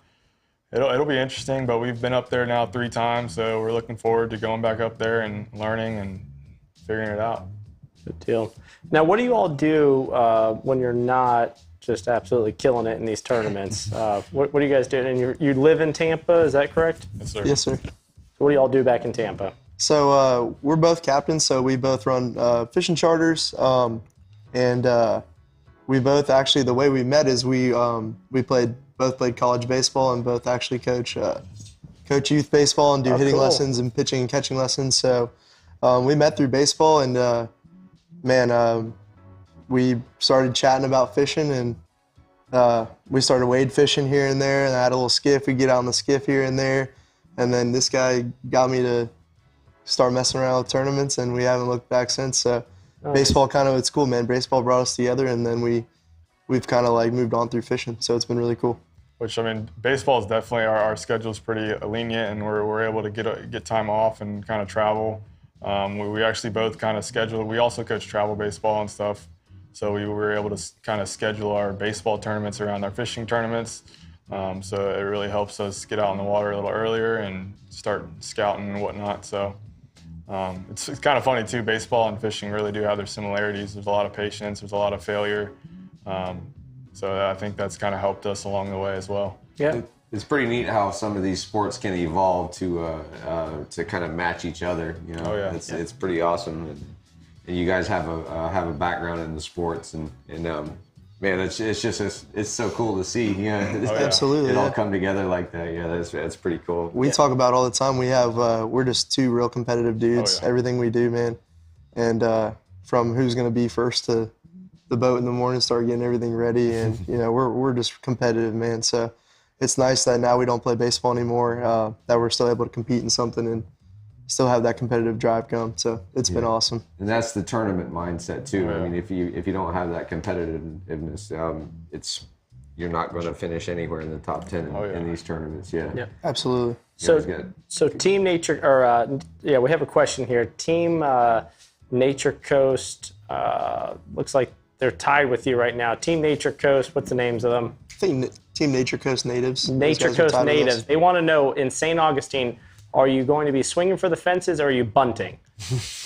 H: It'll be interesting, but we've been up there now 3 times, so we're looking forward to going back up there and learning and figuring it out.
A: Good deal. Now, what do you all do when you're not just absolutely killing it in these tournaments? What do you guys do? And you live in Tampa, is that correct?
H: Yes, sir.
G: Yes, sir.
A: So what do y'all do back in Tampa?
G: So we're both captains, so we both run fishing charters, and we both actually, the way we met is we both played college baseball and both actually coach youth baseball and do hitting lessons and pitching and catching lessons. So we met through baseball, and we started chatting about fishing, and we started wade fishing here and there, and I had a little skiff. We'd get out on the skiff here and there, and then this guy got me to start messing around with tournaments, and we haven't looked back since. So baseball it's cool, man. Baseball brought us together, and then we've kind of like moved on through fishing, so it's been really cool.
H: Which, I mean, baseball is definitely, our schedule's pretty lenient, and we're able to get time off and kind of travel. We actually both kind of scheduled, we also coach travel baseball and stuff, so we were able to kind of schedule our baseball tournaments around our fishing tournaments. So it really helps us get out on the water a little earlier and start scouting and whatnot. So it's kind of funny too, baseball and fishing really do have their similarities. There's a lot of patience, there's a lot of failure. So I think that's kind of helped us along the way as well.
A: Yeah.
E: It's pretty neat how some of these sports can evolve to kind of match each other. You know,
H: Oh, yeah.
E: It's pretty awesome, and you guys have a background in the sports, and man, it's so cool to see. Yeah,
G: Absolutely,
E: it all
G: yeah.
E: come together like that. Yeah, that's pretty cool.
G: We talk about all the time. We have we're just two real competitive dudes.
H: Oh, yeah.
G: Everything we do, man, and from who's gonna be first to the boat in the morning, start getting everything ready, and we're just competitive, man. So it's nice that now we don't play baseball anymore. That we're still able to compete in something and still have that competitive drive going. So it's been awesome.
E: And that's the tournament mindset too.
H: Oh, yeah.
E: I mean, if you don't have that competitiveness, you're not going to finish anywhere in the top 10 in these tournaments. Yeah.
A: Yeah.
G: Absolutely.
A: So Team Nature, we have a question here. Team Nature Coast looks like they're tied with you right now. Team Nature Coast, what's the names of them?
G: I think Team Nature Coast Natives.
A: Nature Coast Natives. They want to know, in St. Augustine, are you going to be swinging for the fences or are you bunting?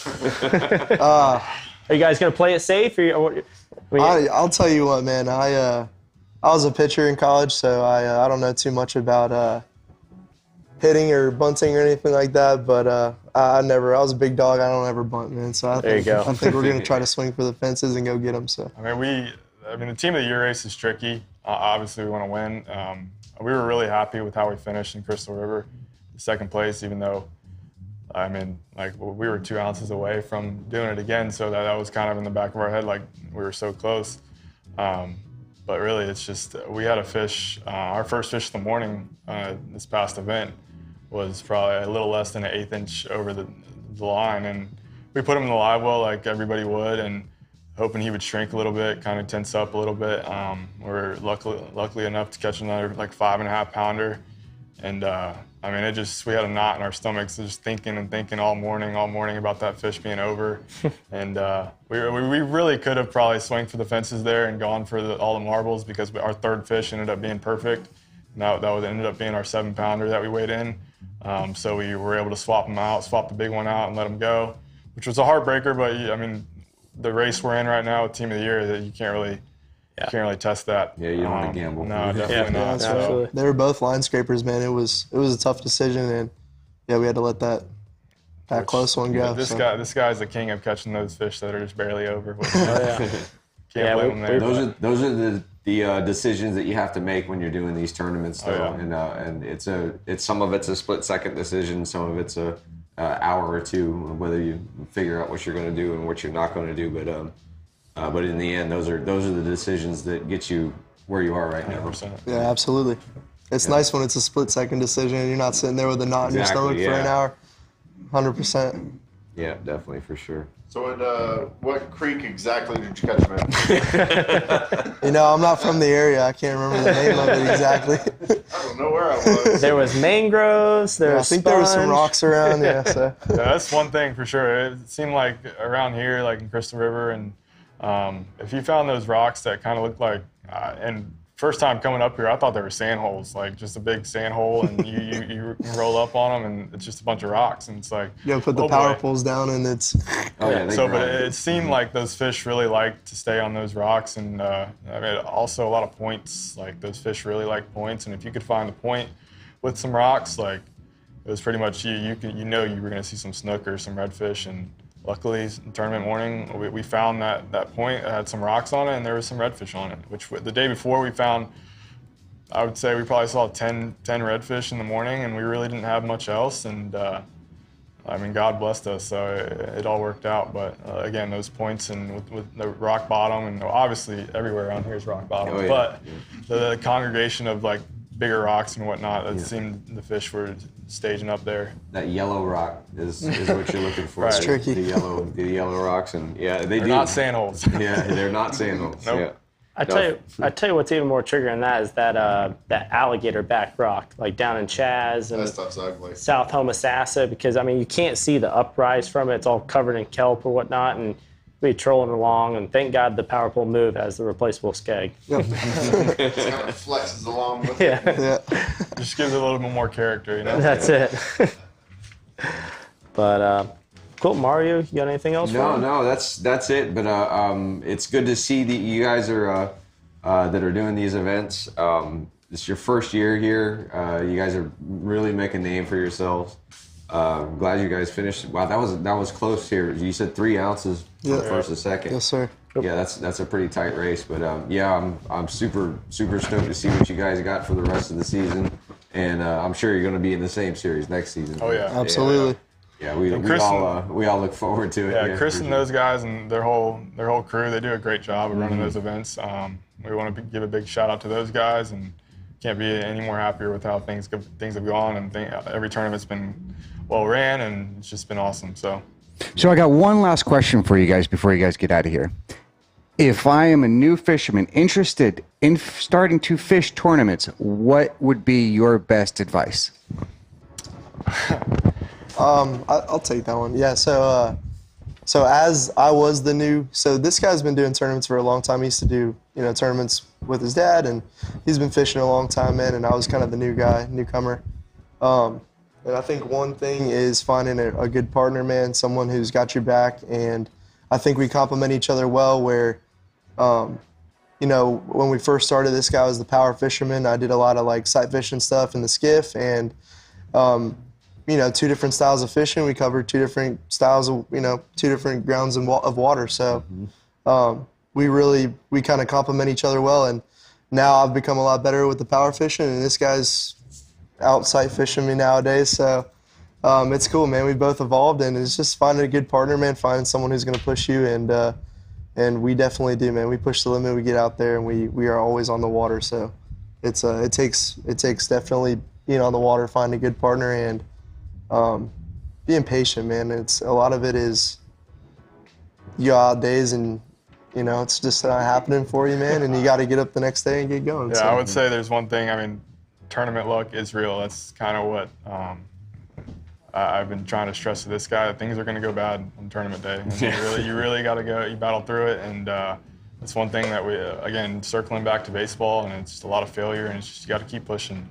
A: Are you guys going to play it safe?
G: I'll tell you what, man. I was a pitcher in college, so I don't know too much about hitting or bunting or anything like that. But I was a big dog. I don't ever bunt, man. So
A: There you go.
G: I think we're going to try to swing for the fences and go get them. So
H: I mean, the Team of the Year race is tricky. Obviously, we want to win. We were really happy with how we finished in Crystal River, second place, even though, I mean, like, we were 2 ounces away from doing it again. So that was kind of in the back of our head, like, we were so close. But really, it's just, we had a fish, our first fish of the morning, this past event, was probably a little less than an 1/8 inch over the line. And we put him in the live well like everybody would, and hoping he would shrink a little bit, kind of tense up a little bit. We're luckily enough to catch another like 5.5 pounder. And I mean, we had a knot in our stomachs just thinking all morning about that fish being over. And we really could have probably swung for the fences there and gone for all the marbles, because our third fish ended up being perfect. And that ended up being our 7 pounder that we weighed in. So we were able to swap the big one out and let him go, which was a heartbreaker. But I mean, the race we're in right now with Team of the Year, that you can't really test that.
E: Yeah, you don't want to gamble.
H: No, definitely not.
G: that's
H: So,
A: absolutely.
G: they were both line scrapers, man. It was a tough decision, and we had to let that close one go.
H: This guy's the king of catching those fish that are just barely over.
A: Yeah.
H: Can't blame him there.
E: Those are the decisions that you have to make when you're doing these tournaments, though. And it's some of it's a split-second decision, some of it's a hour or two, whether you figure out what you're going to do and what you're not going to do. But in the end, those are the decisions that get you where you are right now.
H: 100%.
G: Yeah, absolutely. It's nice when it's a split-second decision and you're not sitting there with a knot in your stomach for an hour. 100%.
E: Yeah, definitely, for sure.
B: So what creek exactly did you catch them at?
G: I'm not from the area. I can't remember the name of it exactly.
B: I don't know where I was.
A: There was mangroves. There
G: I
A: was
G: think there was some
A: sponge.
G: rocks around. Yeah, so.
H: Yeah, that's one thing for sure. It seemed like around here, like in Crystal River, and if you found those rocks that kind of looked like, and first time coming up here, I thought they were sand holes, like just a big sand hole, and you roll up on them, and it's just a bunch of rocks, and it's like,
G: You gotta put the power poles down, and it's.
E: Oh yeah.
H: But it seemed like those fish really like to stay on those rocks, and I mean, also a lot of points. Like those fish really like points, and if you could find a point with some rocks, like it was pretty much you were gonna see some snook or some redfish, and luckily tournament morning we found that point that had some rocks on it, and there was some redfish on it. Which the day before we found, I would say we probably saw 10 redfish in the morning, and we really didn't have much else. And I mean, God blessed us, so it all worked out. But again, those points and with the rock bottom, and obviously everywhere around here is rock bottom.
E: Oh, yeah.
H: But the congregation of like bigger rocks and whatnot, it seemed the fish were staging up there.
E: That yellow rock is what you're looking for.
H: Right.
G: It's tricky.
E: The yellow rocks, and
H: They're
E: do.
H: not sand holes.
E: Yeah, they're not sand holes.
H: Nope.
E: Yeah.
A: I tell you what's even more triggering than that is that alligator back rock, like down in Chaz and
B: That stuff's ugly.
A: South Homosassa, because I mean you can't see the uprise from it. It's all covered in kelp or whatnot, and we trolling along, and thank God the power pole move has the replaceable skeg.
B: It kind of flexes along with it.
A: Yeah,
G: Yeah.
H: Just gives it a little bit more character, you know?
A: that's it. But cool, Mario, you got anything else? for me?
E: No, that's it. But it's good to see that you guys are that are doing these events. This is your first year here. You guys are really making a name for yourselves. Glad you guys finished. Wow, that was close here. You said 3 ounces from first to second.
G: Yes, sir.
E: Yeah, that's a pretty tight race. But yeah, I'm super stoked to see what you guys got for the rest of the season, and I'm sure you're going to be in the same series next season.
H: Oh yeah,
G: Absolutely.
E: Yeah, we all look forward to it.
H: Yeah, Chris and those guys and their whole crew, they do a great job of running those events. We want to give a big shout out to those guys, and can't be any more happier with how things have gone. And every tournament's been well ran, and it's just been awesome. So
I: I got one last question for you guys before you guys get out of here. If I am a new fisherman interested in starting to fish tournaments, what would be your best advice?
G: I'll take that one. Yeah. So as I was the new, so this guy's been doing tournaments for a long time. He used to do, tournaments with his dad, and he's been fishing a long time, man. And I was kind of the newcomer. And I think one thing is finding a good partner, man, someone who's got your back. And I think we complement each other well where, when we first started, this guy was the power fisherman. I did a lot of like sight fishing stuff in the skiff, and, 2 different styles of fishing. We covered 2 different styles of, 2 different grounds of water. So we kind of complement each other well. And now I've become a lot better with the power fishing, and this guy's out sight fishing me nowadays. So it's cool, man. We both evolved, and it's just finding a good partner, man, finding someone who's going to push you. And we definitely do, man. We push the limit. We get out there, and we are always on the water. So it takes definitely being on the water, finding a good partner, and being patient, man. A lot of it is you go out days and it's just not happening for you, man, and you got to get up the next day and get going.
H: Yeah,
G: so.
H: I would say there's one thing. I mean, tournament luck is real. That's kind of what I've been trying to stress to this guy, that things are going to go bad on tournament day. And you really got to go. You battle through it, and that's one thing that we again circling back to baseball, and it's just a lot of failure, and it's just you got to keep pushing.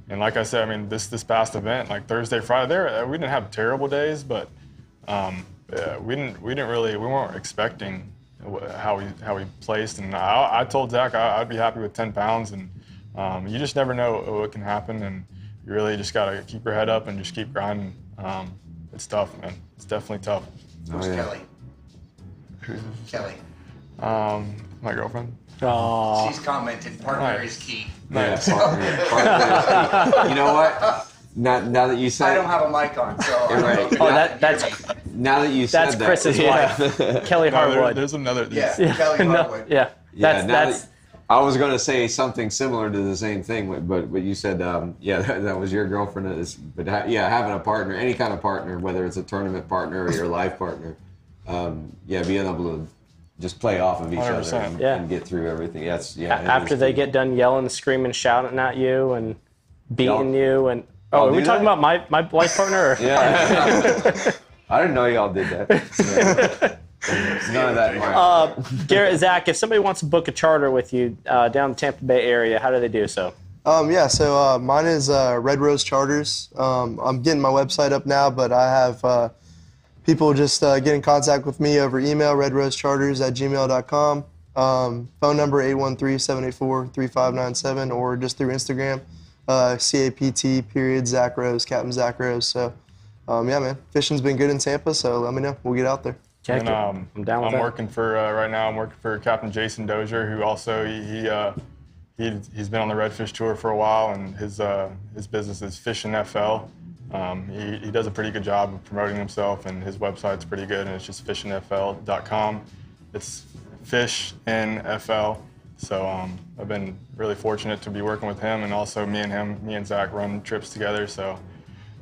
H: And like I said, I mean, this past event, like Thursday, Friday, we didn't have terrible days, but we weren't expecting how we placed. And I told Zach I'd be happy with 10 pounds, and you just never know what can happen, and you really just got to keep your head up and just keep grinding. It's tough, man. It's definitely tough.
C: Who's Kelly? Kelly.
H: My girlfriend.
A: Oh,
C: She's commented, partner is key.
E: Nice. Partner is key. You know what? Now that you said,
C: I don't have a mic on, so I don't know.
A: Oh, that's
E: now that you said
A: that's
E: that,
A: Chris's wife, Kelly Harwood.
H: There's another.
C: Yeah, Kelly Harwood.
A: Yeah, that's
E: I was going to say something similar to the same thing, but you said, that was your girlfriend. But having a partner, any kind of partner, whether it's a tournament partner or your life partner, being able to just play off of each
H: 100%.
E: other and get through everything.
A: after they get done yelling, screaming, shouting at you, and beating you, and
E: Y'all
A: are we
E: do
A: talking
E: that?
A: about my life partner? Or?
E: Yeah. I didn't know y'all did that. None of that.
A: Garrett, Zach, if somebody wants to book a charter with you down the Tampa Bay area, how do they do so?
G: So mine is Red Rose Charters. I'm getting my website up now, but I have people just get in contact with me over email, redrosecharters@gmail.com. Phone number 813-784-3597, or just through Instagram, CAPT Zach Rose, Captain Zach Rose. So, man, fishing's been good in Tampa, so let me know. We'll get out there.
H: And
A: I'm down with
H: I'm
A: that.
H: working for right now. I'm working for Captain Jason Dozier, who also he's been on the Redfish Tour for a while, and his business is Fishing FL. He does a pretty good job of promoting himself, and his website's pretty good, and it's just fishingfl.com. It's Fish in FL. So I've been really fortunate to be working with him, and also me and Zach run trips together. So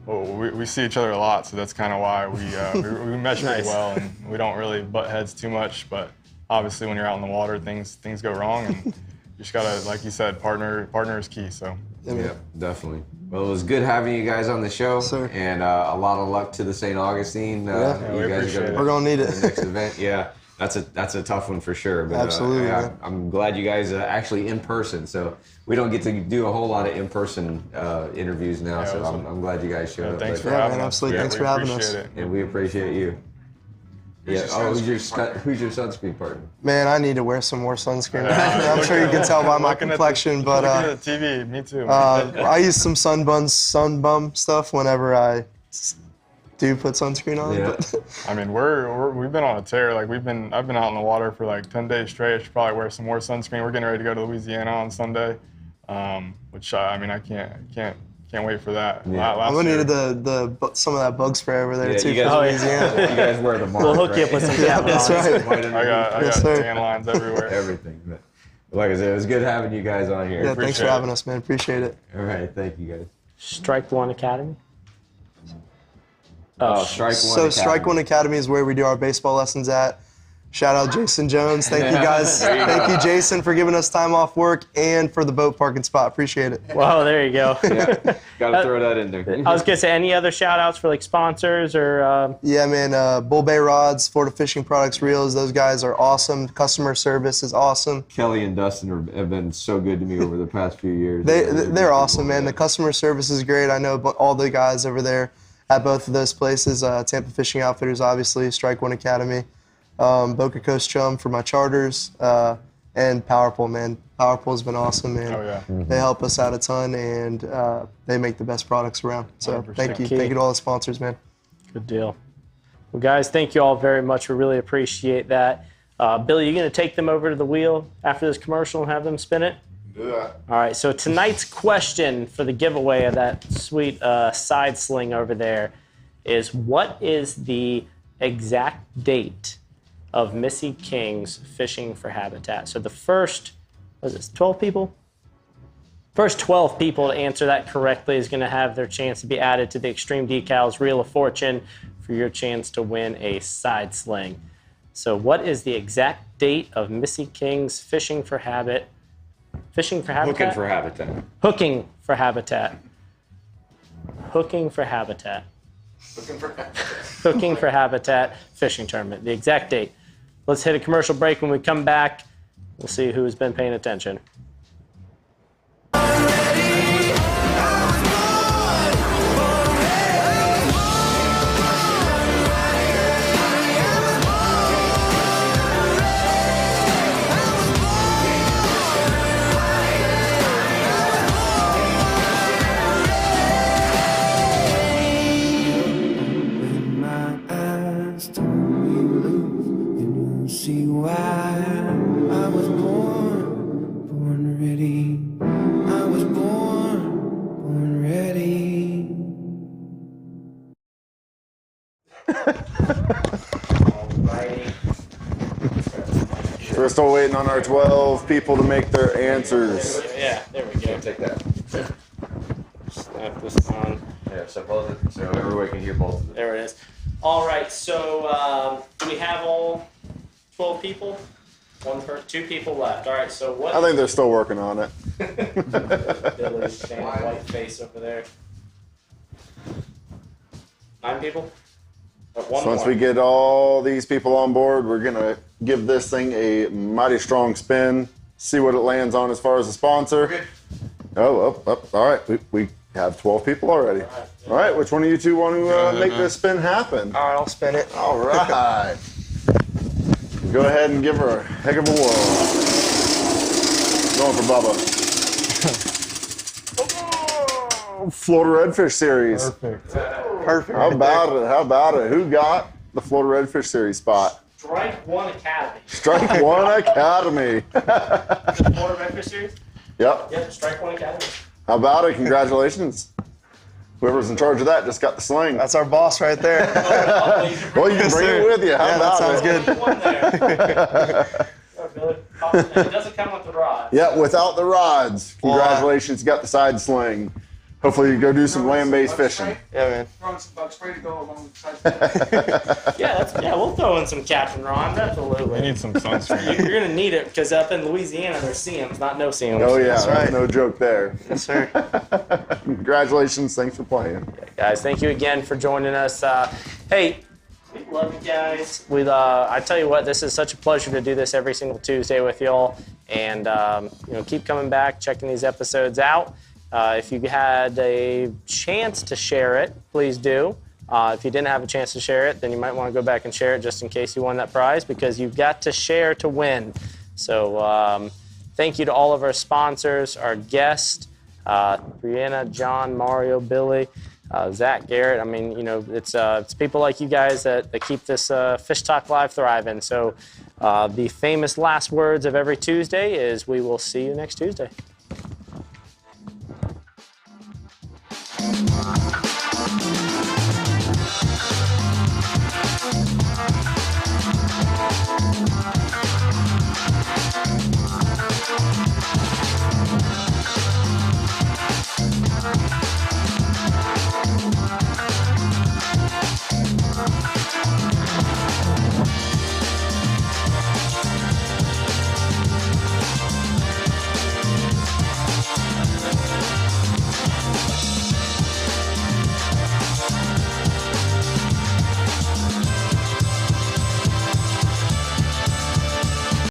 H: we see each other a lot, so that's kind of why we mesh pretty well, and we don't really butt heads too much. But obviously, when you're out in the water, things go wrong, and you just gotta, like you said, partner is key. So
E: Yeah, definitely. Well, it was good having you guys on the show,
G: Sir.
E: and a lot of luck to the St. Augustine.
H: we
E: You guys
H: appreciate it.
G: We're going to need
E: the
G: it.
E: next event. Yeah, that's a tough one for sure. But,
G: Absolutely, man.
E: I'm glad you guys are actually in person. So we don't get to do a whole lot of in-person interviews now. So I'm glad you guys showed up.
H: thanks
E: But-
H: for having
G: man,
H: us.
G: absolutely. Thanks
H: we
G: for having
H: appreciate
G: us.
H: it.
E: And we appreciate you. Yeah. Oh, who's your sunscreen partner?
G: Man, I need to wear some more sunscreen. I'm sure you can tell by my complexion, but
H: Looking at the TV, me too.
G: I use some sunbum stuff whenever I do put sunscreen on.
E: Yeah.
G: But
H: I mean, we've been on a tear. Like I've been out in the water for like 10 days straight. I should probably wear some more sunscreen. We're getting ready to go to Louisiana on Sunday, which I mean, I can't wait for that.
E: Yeah.
G: I'm gonna need some of that bug spray over there
E: Yeah,
G: too.
E: you guys,
G: For Louisiana.
E: you guys wear the mark,
A: We'll hook you up with some
G: Yeah, that's right.
H: I got
G: Yes, sir.
H: tan lines everywhere.
E: Everything. But like I said, it was good having you guys on here.
G: Yeah, thanks for having us, man. Appreciate it.
E: All right, thank you guys.
A: Strike One Academy.
E: Oh, Strike One
G: So
E: Academy.
G: Strike One Academy is where we do our baseball lessons at. Shout out Jason Jones. Thank you guys. Thank you, Jason, for giving us time off work and for the boat parking spot. Appreciate it.
A: Wow, there you go.
E: Yeah, gotta throw that in there.
A: I was gonna say, any other shout outs for like sponsors or
G: Yeah, man. Bull Bay Rods, Florida Fishing Products, Reels. Those guys are awesome. Customer service is awesome.
E: Kelly and Dustin have been so good to me over the past few years.
G: They're awesome, man. The customer service is great. I know all the guys over there at both of those places. Tampa Fishing Outfitters, obviously. Strike One Academy. Boca Coast Chum for my charters, and Powerpole, man. Powerpole's been awesome, man.
H: Oh, yeah.
G: They help us out a ton, and they make the best products around. So
H: 100%.
G: thank you.
A: Key.
G: Thank you to all the sponsors, man.
A: good deal. Well, guys, thank you all very much. We really appreciate that. Billy, you gonna take them over to the wheel after this commercial and have them spin it?
B: Do that.
A: All right, so tonight's question for the giveaway of that sweet side sling over there is, what is the exact date of Missy King's Fishing for Habitat? So the first, was it 12 people? First 12 people to answer that correctly is going to have their chance to be added to the Extreme Decals Reel of Fortune for your chance to win a side sling. So what is the exact date of Missy King's Fishing for Habitat? Fishing for Habitat?
E: Looking for habitat.
A: Hooking for Habitat. Hooking for Habitat. Hooking for Habitat fishing tournament. The exact date. Let's hit a commercial break. When we come back, we'll see who's been paying attention.
J: See why I was born ready. I was born ready.
B: We're still waiting on our 12 people to make their answers.
A: Yeah, there we go.
E: Take that.
A: Snap this on.
E: Yeah, so everybody can hear both of them.
A: There it is. All right, so do we have all 12 people? Two people left. All right, so what?
B: I think they're still working on it.
A: Billy's standing white face over there. 9 people? Oh, one
B: So once
A: more.
B: we get all these people on board, we're going to give this thing a mighty strong spin, see what it lands on as far as a sponsor. Oh, all right. We have 12 people already. All right, which one of you two want to make this spin happen?
G: All right, I'll spin it.
B: All right. Go ahead and give her a heck of a whirl. Going for Bubba. Oh, Florida Redfish Series.
G: Perfect.
B: How about it? How about it? Who got the Florida Redfish Series spot?
A: Strike One Academy.
B: Strike One Academy.
A: Florida Redfish Series?
B: Yep.
A: Yep, Strike One Academy.
B: How about it? Congratulations. Whoever's in charge of that just got the sling.
G: That's our boss right there.
B: Well, you can bring it with you. How
G: Yeah, that
B: about
G: sounds
B: it?
G: good.
A: One there. It doesn't come with the rod.
B: Yeah, without the rods. Congratulations, you got the side sling. Hopefully you go do some land-based fishing.
G: Yeah, man.
C: Throwing some bug spray to go along with the
A: Yeah, we'll throw in some Captain Ron,
H: We
A: absolutely.
H: need some sunscreen.
A: You're going to need it because up in Louisiana, there's seams, not no seams.
B: Oh yeah,
G: That's right.
B: no joke there.
G: Yes, sir.
B: Congratulations, thanks for playing.
A: Guys, thank you again for joining us. Hey, we love you guys. I tell you what, this is such a pleasure to do this every single Tuesday with y'all, and keep coming back, checking these episodes out. If you had a chance to share it, please do. If you didn't have a chance to share it, then you might want to go back and share it just in case you won that prize, because you've got to share to win. So thank you to all of our sponsors, our guests, Brianna, John, Mario, Billy, Zach, Garrett. I mean, you know, it's people like you guys that keep this Fish Talk Live thriving. So the famous last words of every Tuesday is, we will see you next Tuesday.